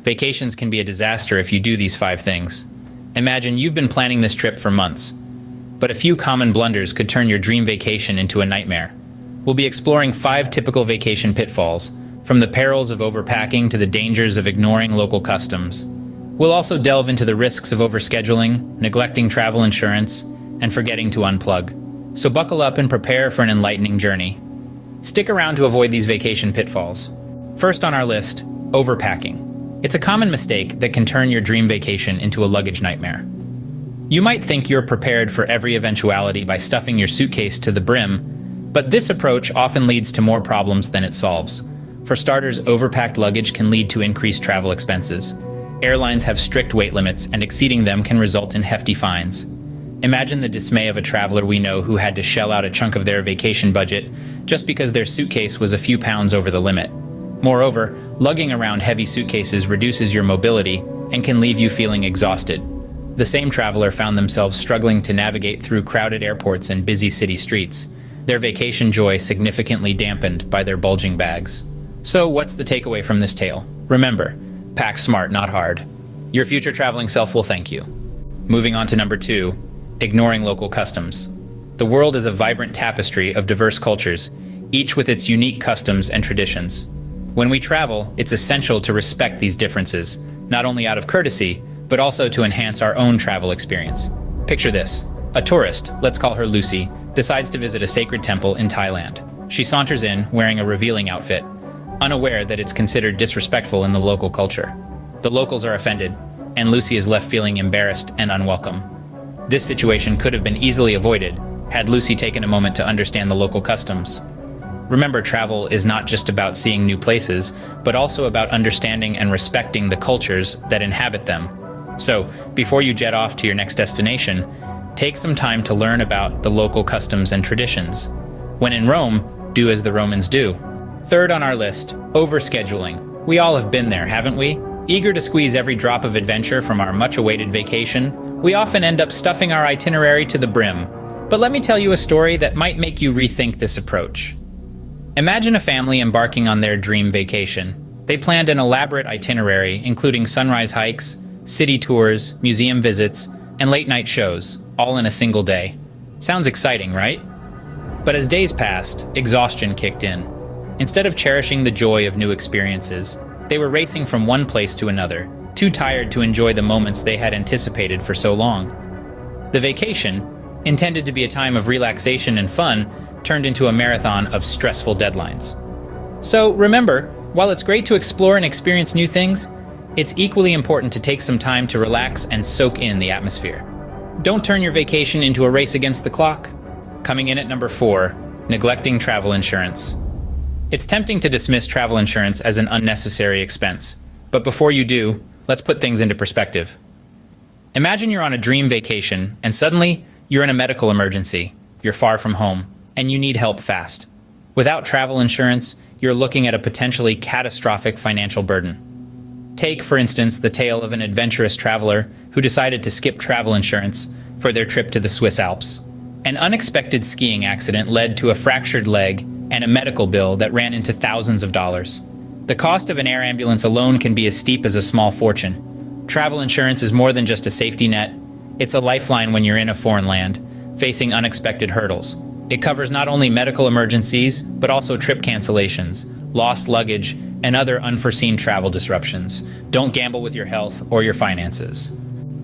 Vacations can be a disaster if you do these 5 things. Imagine you've been planning this trip for months, but a few common blunders could turn your dream vacation into a nightmare. We'll be exploring 5 typical vacation pitfalls, from the perils of overpacking to the dangers of ignoring local customs. We'll also delve into the risks of overscheduling, neglecting travel insurance, and forgetting to unplug. So buckle up and prepare for an enlightening journey. Stick around to avoid these vacation pitfalls. First on our list, overpacking. It's a common mistake that can turn your dream vacation into a luggage nightmare. You might think you're prepared for every eventuality by stuffing your suitcase to the brim, but this approach often leads to more problems than it solves. For starters, overpacked luggage can lead to increased travel expenses. Airlines have strict weight limits, and exceeding them can result in hefty fines. Imagine the dismay of a traveler we know who had to shell out a chunk of their vacation budget just because their suitcase was a few pounds over the limit. Moreover, lugging around heavy suitcases reduces your mobility and can leave you feeling exhausted. The same traveler found themselves struggling to navigate through crowded airports and busy city streets, their vacation joy significantly dampened by their bulging bags. So what's the takeaway from this tale? Remember, pack smart, not hard. Your future traveling self will thank you. Moving on to number 2, ignoring local customs. The world is a vibrant tapestry of diverse cultures, each with its unique customs and traditions. When we travel, it's essential to respect these differences, not only out of courtesy, but also to enhance our own travel experience. Picture this. A tourist, let's call her Lucy, decides to visit a sacred temple in Thailand. She saunters in, wearing a revealing outfit, unaware that it's considered disrespectful in the local culture. The locals are offended, and Lucy is left feeling embarrassed and unwelcome. This situation could have been easily avoided had Lucy taken a moment to understand the local customs. Remember, travel is not just about seeing new places, but also about understanding and respecting the cultures that inhabit them. So, before you jet off to your next destination, take some time to learn about the local customs and traditions. When in Rome, do as the Romans do. Third on our list, overscheduling. We all have been there, haven't we? Eager to squeeze every drop of adventure from our much-awaited vacation, we often end up stuffing our itinerary to the brim. But let me tell you a story that might make you rethink this approach. Imagine a family embarking on their dream vacation. They planned an elaborate itinerary, including sunrise hikes, city tours, museum visits, and late-night shows, all in a single day. Sounds exciting, right? But as days passed, exhaustion kicked in. Instead of cherishing the joy of new experiences, they were racing from one place to another, too tired to enjoy the moments they had anticipated for so long. The vacation, intended to be a time of relaxation and fun, turned into a marathon of stressful deadlines. So remember, while it's great to explore and experience new things, it's equally important to take some time to relax and soak in the atmosphere. Don't turn your vacation into a race against the clock. Coming in at number 4, neglecting travel insurance. It's tempting to dismiss travel insurance as an unnecessary expense, but before you do, let's put things into perspective. Imagine you're on a dream vacation and suddenly you're in a medical emergency, you're far from home, and you need help fast. Without travel insurance, you're looking at a potentially catastrophic financial burden. Take, for instance, the tale of an adventurous traveler who decided to skip travel insurance for their trip to the Swiss Alps. An unexpected skiing accident led to a fractured leg and a medical bill that ran into thousands of dollars. The cost of an air ambulance alone can be as steep as a small fortune. Travel insurance is more than just a safety net. It's a lifeline when you're in a foreign land, facing unexpected hurdles. It covers not only medical emergencies, but also trip cancellations, lost luggage, and other unforeseen travel disruptions. Don't gamble with your health or your finances.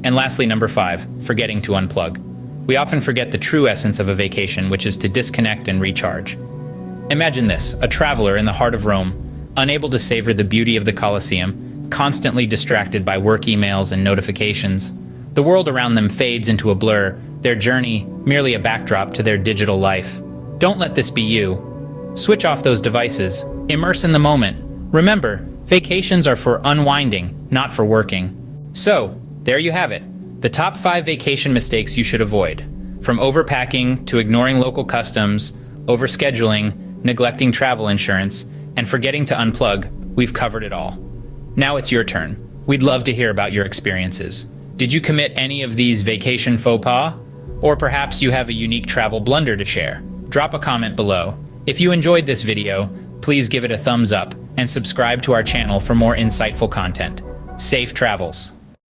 And lastly, number 5, forgetting to unplug. We often forget the true essence of a vacation, which is to disconnect and recharge. Imagine this, a traveler in the heart of Rome, unable to savor the beauty of the Colosseum, constantly distracted by work emails and notifications. The world around them fades into a blur, their journey merely a backdrop to their digital life. Don't let this be you. Switch off those devices, immerse in the moment. Remember, vacations are for unwinding, not for working. So, there you have it. The top 5 vacation mistakes you should avoid. From overpacking to ignoring local customs, overscheduling, neglecting travel insurance, and forgetting to unplug, we've covered it all. Now it's your turn. We'd love to hear about your experiences. Did you commit any of these vacation faux pas? Or perhaps you have a unique travel blunder to share? Drop a comment below. If you enjoyed this video, please give it a thumbs up and subscribe to our channel for more insightful content. Safe travels.